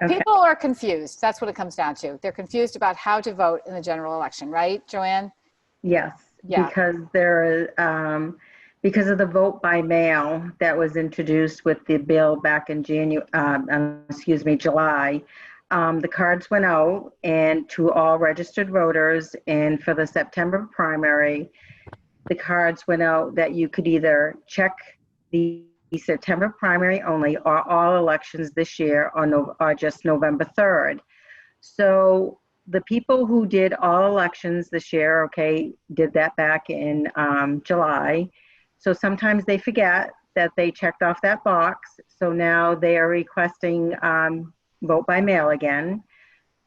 Yeah, Okay. people are confused. That's what it comes down to. They're confused about how to vote in the general election, right, Joanne? Yes, Yeah. because of the vote by mail that was introduced with the bill back in July. The cards went out and to all registered voters, and for the September primary, the cards went out that you could either check the September primary only or all elections this year or just November 3rd. So the people who did all elections this year, okay, did that back in July. So sometimes they forget that they checked off that box. So now they are requesting vote by mail again.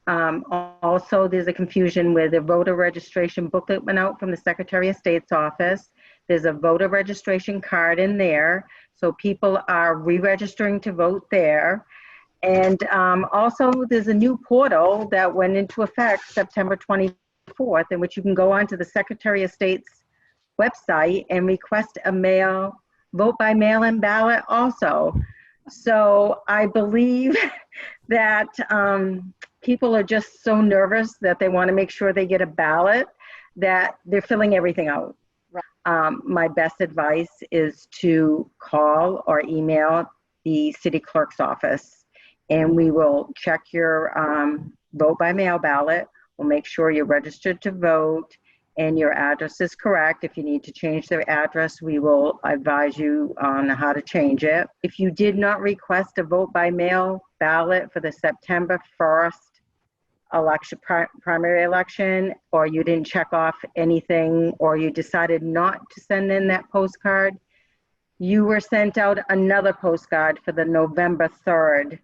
Also, there's a confusion with the voter registration booklet went out from the Secretary of State's office. There's a voter registration card in there. So people are re-registering to vote there. And also, there's a new portal that went into effect September 24th, in which you can go onto the Secretary of State's website and request a vote by mail-in ballot also. So I believe that people are just so nervous that they want to make sure they get a ballot that they're filling everything out. My best advice is to call or email the city clerk's office, and we will check your vote by mail ballot. We'll make sure you're registered to vote and your address is correct. If you need to change their address, we will advise you on how to change it. If you did not request a vote by mail ballot for the September 1st election, primary election, or you didn't check off anything, or you decided not to send in that postcard, you were sent out another postcard for the November 3rd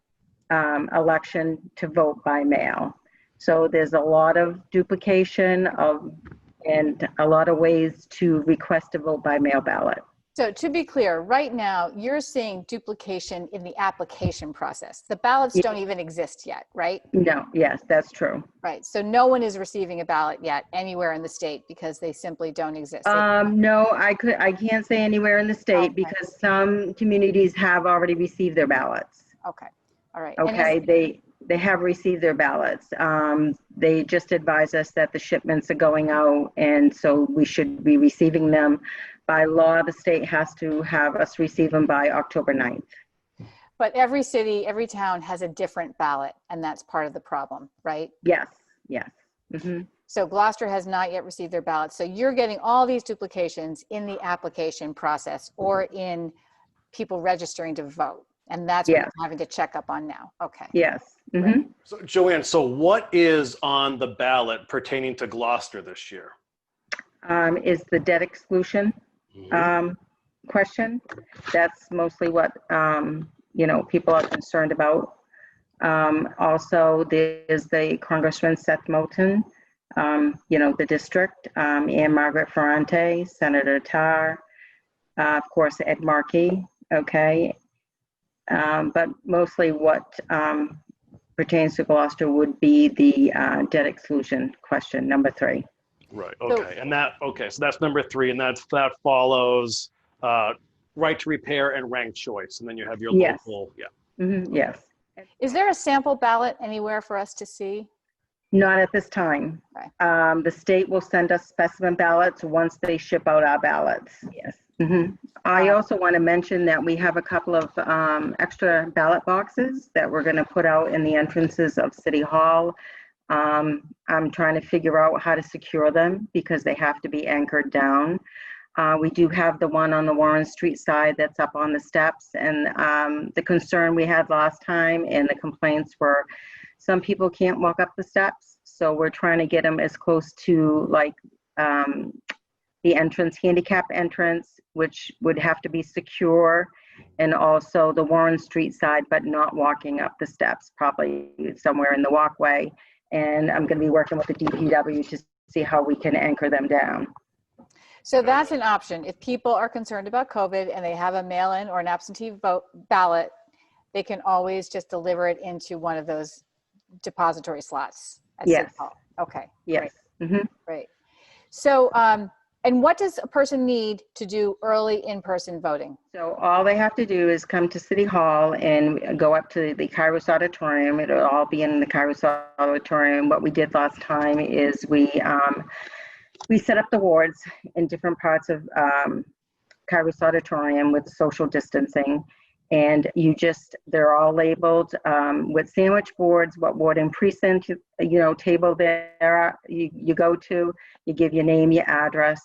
election to vote by mail. So there's a lot of duplication and a lot of ways to request a vote by mail ballot. So to be clear, right now, you're seeing duplication in the application process. The ballots don't even exist yet, right? No, yes, that's true. Right, so no one is receiving a ballot yet anywhere in the state because they simply don't exist. No, I can't say anywhere in the state because some communities have already received their ballots. Okay, all right. Okay, they have received their ballots. They just advise us that the shipments are going out, and so we should be receiving them. By law, the state has to have us receive them by October 9th. But every city, every town has a different ballot, and that's part of the problem, right? Yes, yes. Mm-hmm. So Gloucester has not yet received their ballots. So you're getting all these duplications in the application process or in people registering to vote. And that's what you're having to check up on now. Okay. Yes. Mm-hmm. Right. So Joanne, so what is on the ballot pertaining to Gloucester this year? Is the debt exclusion question. That's mostly what, people are concerned about. Also, there's the Congressman Seth Moulton, the district, and Margaret Ferrante, Senator Tarr, of course, Ed Markey, okay. But mostly what pertains to Gloucester would be the debt exclusion question, number 3. Right. Okay. So that's number 3, and that follows right to repair and ranked choice, and then you have your local. Yeah. Mm-hmm. Yes. Is there a sample ballot anywhere for us to see? Not at this time. Okay. The state will send us specimen ballots once they ship out our ballots. Yes. Mm-hmm. I also want to mention that we have a couple of extra ballot boxes that we're going to put out in the entrances of City Hall. I'm trying to figure out how to secure them because they have to be anchored down. We do have the one on the Warren Street side that's up on the steps, and the concern we had last time and the complaints were some people can't walk up the steps, so we're trying to get them as close to like the entrance, handicap entrance, which would have to be secure, and also the Warren Street side, but not walking up the steps, probably somewhere in the walkway. And I'm going to be working with the DPW to see how we can anchor them down. So that's an option. If people are concerned about COVID and they have a mail-in or an absentee vote ballot, they can always just deliver it into one of those depository slots at City Hall. Okay. Yes. Great. Mm-hmm. Great. So And what does a person need to do early in-person voting? So all they have to do is come to City Hall and go up to the Kairos Auditorium. It'll all be in the Kairos Auditorium. What we did last time is we set up the wards in different parts of Kairos Auditorium with social distancing. And they're all labeled with sandwich boards, what ward and precinct, table there you go to, you give your name, your address,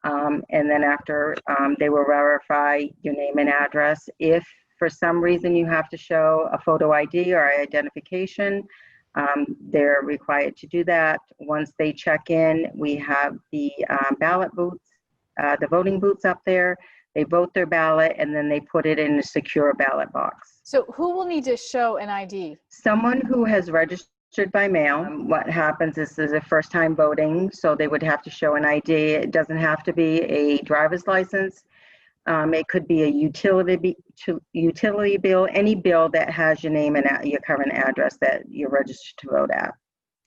and then after they will verify your name and address. If for some reason you have to show a photo ID or identification, they're required to do that. Once they check in, we have the ballot booths, the voting booths up there. They vote their ballot and then they put it in a secure ballot box. So who will need to show an ID? Someone who has registered by mail. What happens is this is a first time voting, so they would have to show an ID. It doesn't have to be a driver's license. It could be a utility bill, any bill that has your name and your current address that you're registered to vote at.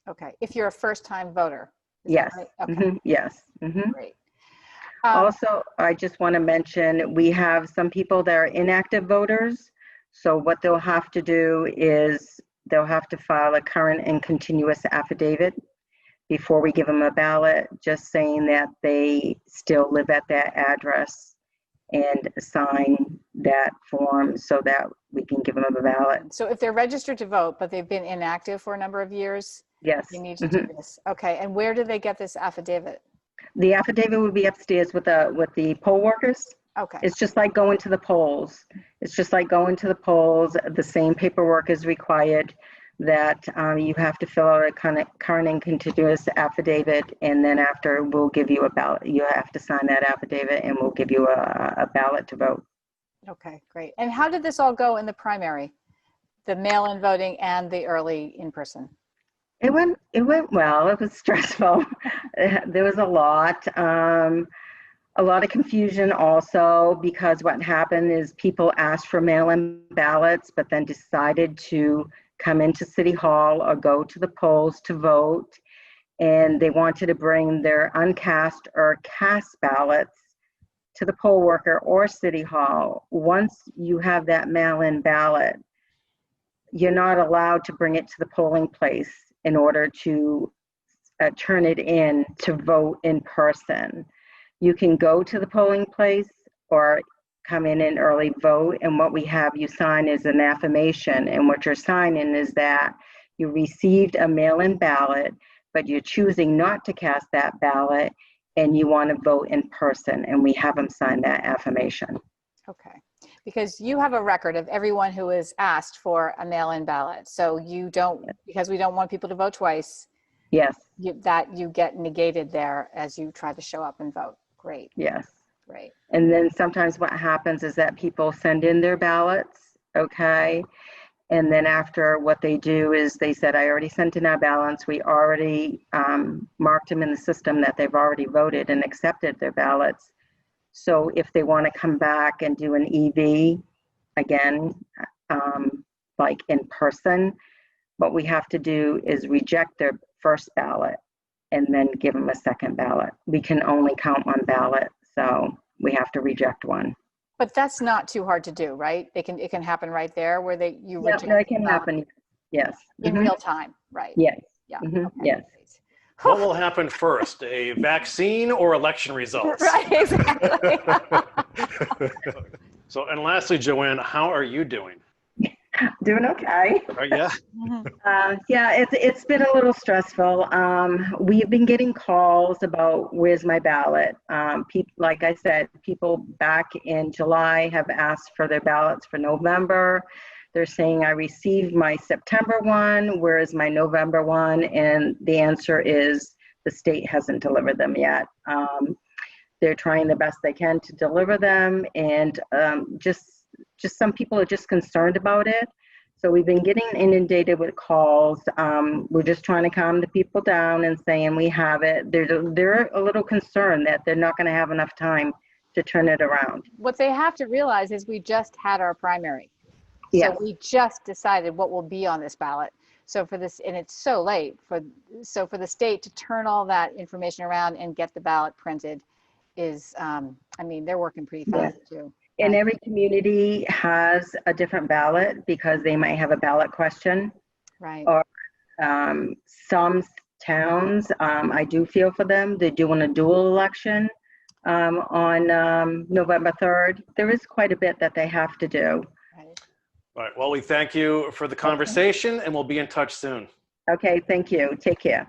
Okay, if you're a first time voter. Yes. Right? Okay. Mm-hmm. Yes. Mm-hmm. Great. Also, I just want to mention, we have some people that are inactive voters. So what they'll have to do is they'll have to file a current and continuous affidavit before we give them a ballot, just saying that they still live at that address and sign that form so that we can give them a ballot. So if they're registered to vote, but they've been inactive for a number of years, yes, they need to do this. Okay, and where do they get this affidavit? The affidavit will be upstairs with the poll workers. Okay. It's just like going to the polls. The same paperwork is required, that you have to fill out a current and continuous affidavit, and then after we'll give you a ballot. You have to sign that affidavit and we'll give you a ballot to vote. Okay, great. And how did this all go in the primary? The mail-in voting and the early in-person? It went well. It was stressful. There was a lot of confusion also, because what happened is people asked for mail-in ballots, but then decided to come into City Hall or go to the polls to vote. And they wanted to bring their uncast or cast ballots to the poll worker or City Hall. Once you have that mail-in ballot, you're not allowed to bring it to the polling place in order to turn it in to vote in person. You can go to the polling place or come in and early vote, and what we have you sign is an affirmation, and what you're signing is that you received a mail-in ballot, but you're choosing not to cast that ballot and you want to vote in person, and we have them sign that affirmation. Okay, because you have a record of everyone who is asked for a mail-in ballot. So you don't, because we don't want people to vote twice. Yes. You get negated there as you try to show up and vote. Great. Yes. Great. And then sometimes what happens is that people send in their ballots, okay? And then after, what they do is they said, I already sent in our ballots. We already marked them in the system that they've already voted and accepted their ballots. So if they want to come back and do an EV again, like in person, what we have to do is reject their first ballot and then give them a second ballot. We can only count one ballot, so we have to reject one. But that's not too hard to do, right? It can happen right there where reject. Yeah, it can happen. Yes. In real time, right? Yes. Yeah. Okay. Yes. What will happen first, a vaccine or election results? Right, exactly. So, and lastly, Joanne, how are you doing? Doing okay. Yeah. Yeah, it's been a little stressful. We've been getting calls about where's my ballot. Like I said, people back in July have asked for their ballots for November. They're saying I received my September one, where is my November one? And the answer is the state hasn't delivered them yet. They're trying the best they can to deliver them, and just some people are just concerned about it. So we've been getting inundated with calls. We're just trying to calm the people down and saying we have it. They're a little concerned that they're not going to have enough time to turn it around. What they have to realize is we just had our primary. Yes. So we just decided what will be on this ballot. So for this, and it's so late for the state to turn all that information around and get the ballot printed, is, I mean, they're working pretty Yeah. fast too. And every community has a different ballot because they might have a ballot question. Right. Or some towns, I do feel for them. They're doing a dual election on November 3rd. There is quite a bit that they have to do. Right. All right. Well, we thank you for the conversation, and we'll be in touch soon. Okay, thank you. Take care.